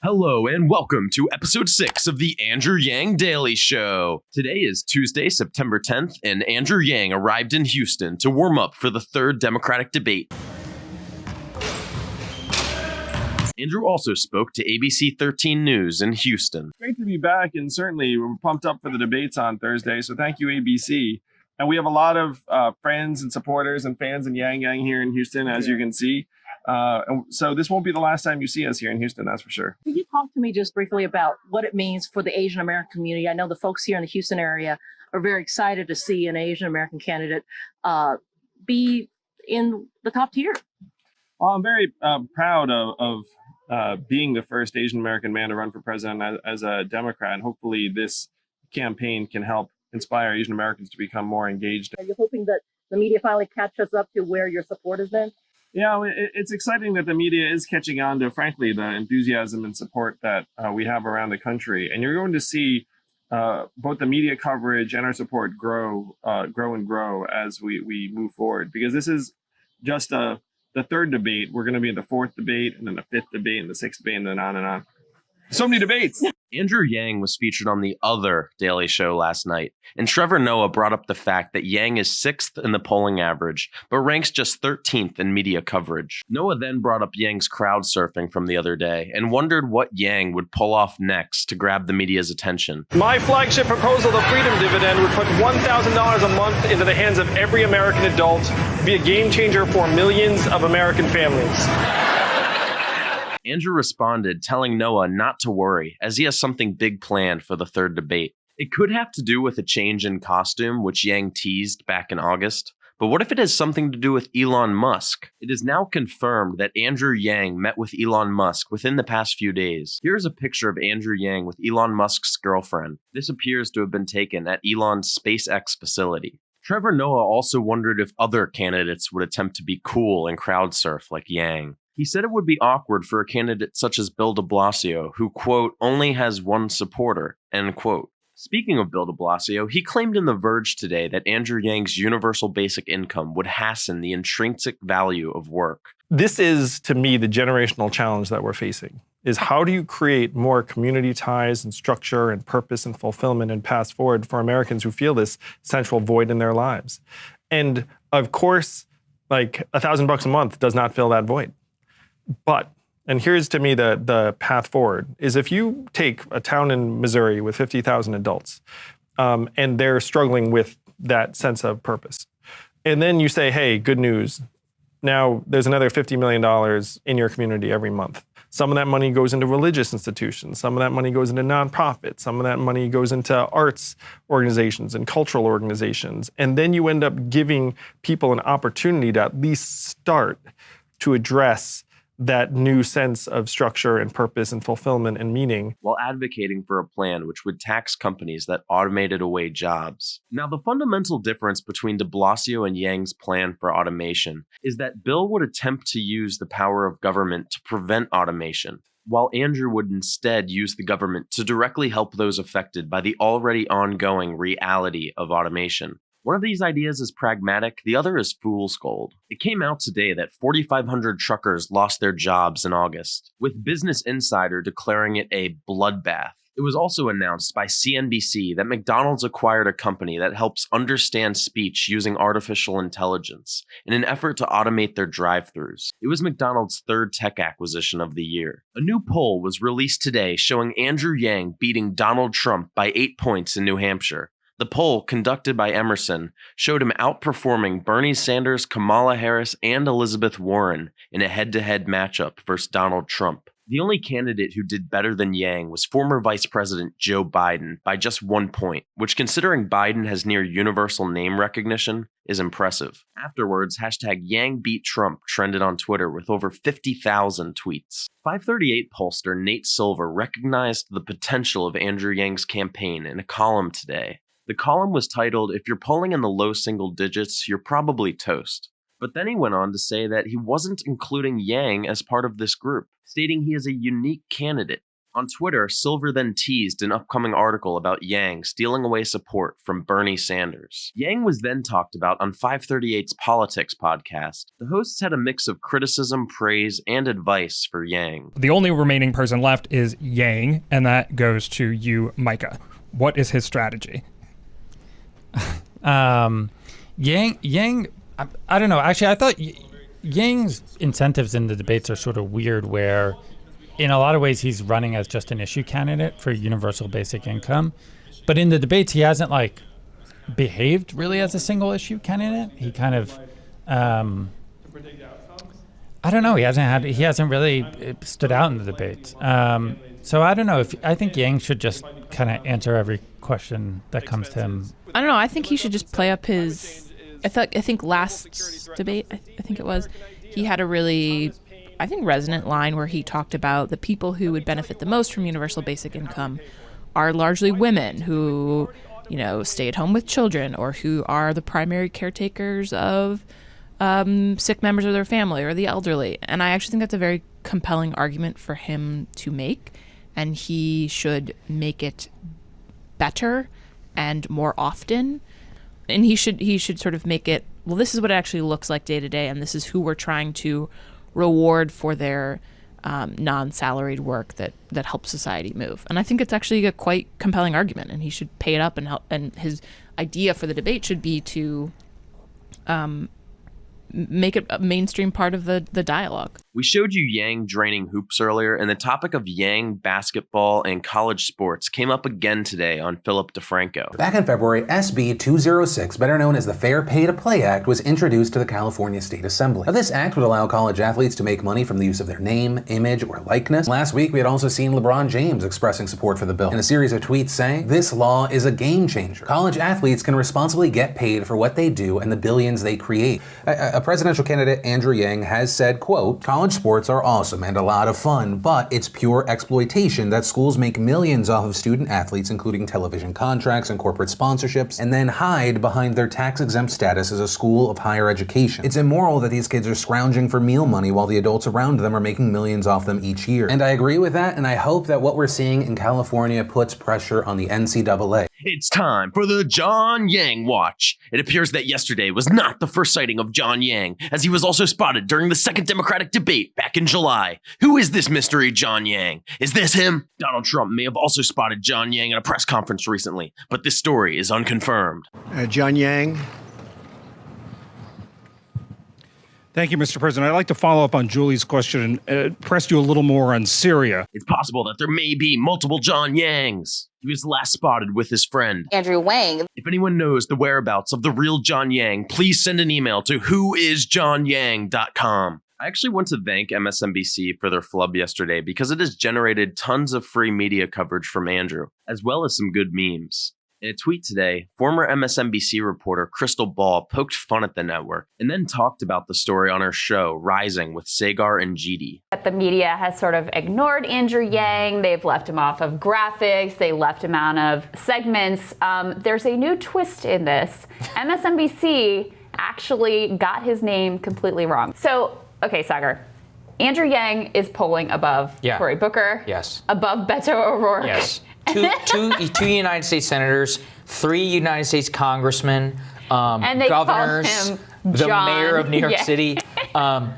Hello and welcome to episode 6 of the Andrew Yang Daily Show. Today is Tuesday, September 10th, and Andrew Yang arrived in Houston to warm up for the third Democratic debate. Andrew also spoke to ABC 13 News in Houston. Great to be back, and certainly we're pumped up for the debates on Thursday, so thank you, ABC. And we have a lot of friends and supporters and fans in Yang here in Houston, as you can see. And so this won't be the last time you see us here in Houston, that's for sure. Can you talk to me just briefly about what it means for the Asian American community? I know the folks here in the Houston area are very excited to see an Asian American candidate be in the top tier. Well, I'm very proud of being the first Asian American man to run for president as a Democrat. And hopefully this campaign can help inspire Asian Americans to become more engaged. Are you hoping that the media finally catches up to where your support has been? Yeah, it's exciting that the media is catching on to, frankly, the enthusiasm and support that we have around the country. And you're going to see both the media coverage and our support grow as we move forward. Because this is just the third debate. We're going to be in the fourth debate, and then the fifth debate, and the sixth debate, and then on and on. So many debates. Andrew Yang was featured on the other Daily Show last night, and Trevor Noah brought up the fact that Yang is 6th in the polling average, but ranks just 13th in media coverage. Noah then brought up Yang's crowd surfing from the other day, and wondered what Yang would pull off next to grab the media's attention. My flagship proposal, the Freedom Dividend, would put $1,000 a month into the hands of every American adult, be a game changer for millions of American families. Andrew responded, telling Noah not to worry, as he has something big planned for the third debate. It could have to do with a change in costume, which Yang teased back in August. But what if it has something to do with Elon Musk? It is now confirmed that Andrew Yang met with Elon Musk within the past few days. Here's a picture of Andrew Yang with Elon Musk's girlfriend. This appears to have been taken at Elon's SpaceX facility. Trevor Noah also wondered if other candidates would attempt to be cool and crowd surf like Yang. He said it would be awkward for a candidate such as Bill de Blasio, who, quote, only has one supporter, end quote. Speaking of Bill de Blasio, he claimed in The Verge today that Andrew Yang's universal basic income would hasten the intrinsic value of work. This is, to me, the generational challenge that we're facing, is how do you create more community ties and structure and purpose and fulfillment and paths forward for Americans who feel this central void in their lives? And of course, like $1,000 a month does not fill that void. But, and here's to me the path forward, is if you take a town in Missouri with 50,000 adults and they're struggling with that sense of purpose, and then you say, hey, good news, now there's another $50 million in your community every month. Some of that money goes into religious institutions. Some of that money goes into nonprofits. Some of that money goes into arts organizations and cultural organizations. And then you end up giving people an opportunity to at least start to address that new sense of structure and purpose and fulfillment and meaning, while advocating for a plan which would tax companies that automated away jobs. Now, the fundamental difference between de Blasio and Yang's plan for automation is that Bill would attempt to use the power of government to prevent automation, while Andrew would instead use the government to directly help those affected by the already ongoing reality of automation. One of these ideas is pragmatic, the other is fool's gold. It came out today that 4,500 truckers lost their jobs in August, with Business Insider declaring it a bloodbath. It was also announced by CNBC that McDonald's acquired a company that helps understand speech using artificial intelligence in an effort to automate their drive-thrus. It was McDonald's third tech acquisition of the year. A new poll was released today showing Andrew Yang beating Donald Trump by 8 points in New Hampshire. The poll, conducted by Emerson, showed him outperforming Bernie Sanders, Kamala Harris, and Elizabeth Warren in a head-to-head matchup versus Donald Trump. The only candidate who did better than Yang was former Vice President Joe Biden by just 1 point, which, considering Biden has near universal name recognition, is impressive. Afterwards, #YangBeatTrump trended on Twitter with over 50,000 tweets. 538 pollster Nate Silver recognized the potential of Andrew Yang's campaign in a column today. The column was titled, "If you're polling in the low single digits, you're probably toast." But then he went on to say that he wasn't including Yang as part of this group, stating he is a unique candidate. On Twitter, Silver then teased an upcoming article about Yang stealing away support from Bernie Sanders. Yang was then talked about on 538's Politics podcast. The hosts had a mix of criticism, praise, and advice for Yang. The only remaining person left is Yang, and that goes to you, Micah. What is his strategy? Yang, I don't know. Actually, I thought Yang's incentives in the debates are sort of weird, where in a lot of ways he's running as just an issue candidate for universal basic income. But in the debates, he hasn't behaved really as a single issue candidate. He kind of, I don't know. He hasn't really stood out in the debates. So I don't know. I think Yang should just kind of answer every question that comes to him. I don't know. I think he should just play up his. I think last debate, I think it was, he had a really, I think, resonant line where he talked about the people who would benefit the most from universal basic income are largely women who, stay at home with children or who are the primary caretakers of sick members of their family or the elderly. And I actually think that's a very compelling argument for him to make, and he should make it better and more often. And he should sort of make it, well, this is what it actually looks like day to day, and this is who we're trying to reward for their non-salaried work that helps society move. And I think it's actually a quite compelling argument, and he should pay it up and help. And his idea for the debate should be to make it a mainstream part of the dialogue. We showed you Yang draining hoops earlier, and the topic of Yang basketball and college sports came up again today on Philip DeFranco. Back in February, SB 206, better known as the Fair Pay to Play Act, was introduced to the California State Assembly. Now, this act would allow college athletes to make money from the use of their name, image, or likeness. Last week, we had also seen LeBron James expressing support for the bill in a series of tweets saying, "This law is a game changer. College athletes can responsibly get paid for what they do and the billions they create." A presidential candidate, Andrew Yang, has said, quote, "College sports are awesome and a lot of fun, but it's pure exploitation that schools make millions off of student athletes, including television contracts and corporate sponsorships, and then hide behind their tax-exempt status as a school of higher education. It's immoral that these kids are scrounging for meal money while the adults around them are making millions off them each year." And I agree with that, and I hope that what we're seeing in California puts pressure on the NCAA. It's time for the John Yang Watch. It appears that yesterday was not the first sighting of John Yang, as he was also spotted during the second Democratic debate back in July. Who is this mystery John Yang? Is this him? Donald Trump may have also spotted John Yang at a press conference recently, but this story is unconfirmed. John Yang. Thank you, Mr. President. I'd like to follow up on Julie's question and press you a little more on Syria. It's possible that there may be multiple John Yangs. He was last spotted with his friend Andrew Wang. If anyone knows the whereabouts of the real John Yang, please send an email to whoisjohnyang.com. I actually want to thank MSNBC for their flub yesterday because it has generated tons of free media coverage from Andrew, as well as some good memes. In a tweet today, former MSNBC reporter Crystal Ball poked fun at the network and then talked about the story on her show, Rising, with Sagar and Jeety. The media has sort of ignored Andrew Yang. They've left him off of graphics. They left him out of segments. There's a new twist in this. MSNBC actually got his name completely wrong. So, okay, Sagar. Andrew Yang is polling above Cory Booker. Yes. Above Beto O'Rourke. Yes. Two United States senators, 3 United States congressmen, and they governors, call him the John, mayor of New York City. John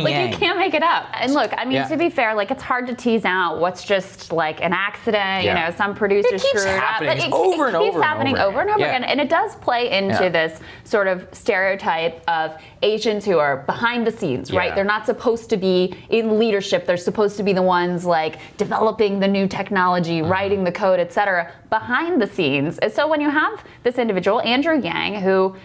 Yang. You can't make it up. And look, I mean, to be fair, it's hard to tease out what's just an accident. You know, some producer screwed up. But it keeps happening over and over again. And it does play into this sort of stereotype of Asians who are behind the scenes, right? They're not supposed to be in leadership. They're supposed to be the ones developing the new technology, writing the code, et cetera, behind the scenes. And so when you have this individual, Andrew Yang, who,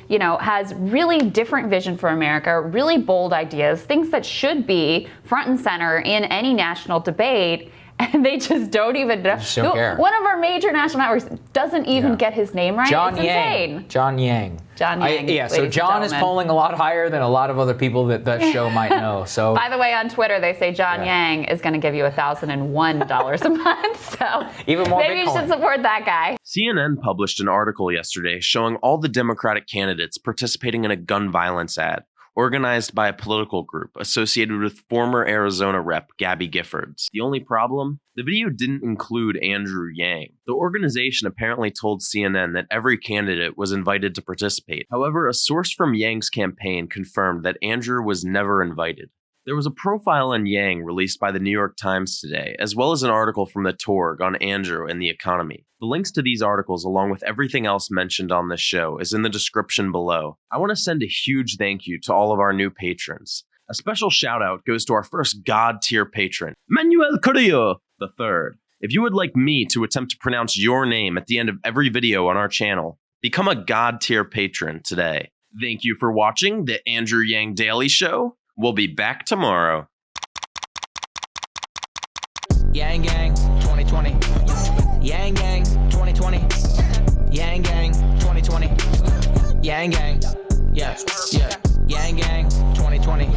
has really different vision for America, really bold ideas, things that should be front and center in any national debate, and they just don't even know. Don't care. One of our major national networks doesn't even get his name right. John it's Yang. Insane. John Yang. John Yang. So John is polling a lot higher than a lot of other people that show might know. So by the way, on Twitter they say John Yang is going to give you $1,001 a month. So even more. Maybe you should support that guy. CNN published an article yesterday showing all the Democratic candidates participating in a gun violence ad, organized by a political group associated with former Arizona Rep. Gabby Giffords. The only problem? The video didn't include Andrew Yang. The organization apparently told CNN that every candidate was invited to participate. However, a source from Yang's campaign confirmed that Andrew was never invited. There was a profile on Yang released by the New York Times today, as well as an article from the Torg on Andrew and the economy. The links to these articles, along with everything else mentioned on this show, is in the description below. I want to send a huge thank you to all of our new patrons. A special shout out goes to our first God tier patron, Manuel Carrillo III. If you would like me to attempt to pronounce your name at the end of every video on our channel, become a God tier patron today. Thank you for watching the Andrew Yang Daily Show. We'll be back tomorrow. Yang Gang 2020. Yang Gang 2020. Yang Gang 2020. Yang Gang. Yeah, yeah. Yang Gang 2020.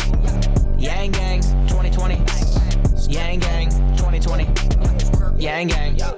Yang Gang 2020. Yang Gang 2020. Yang Gang.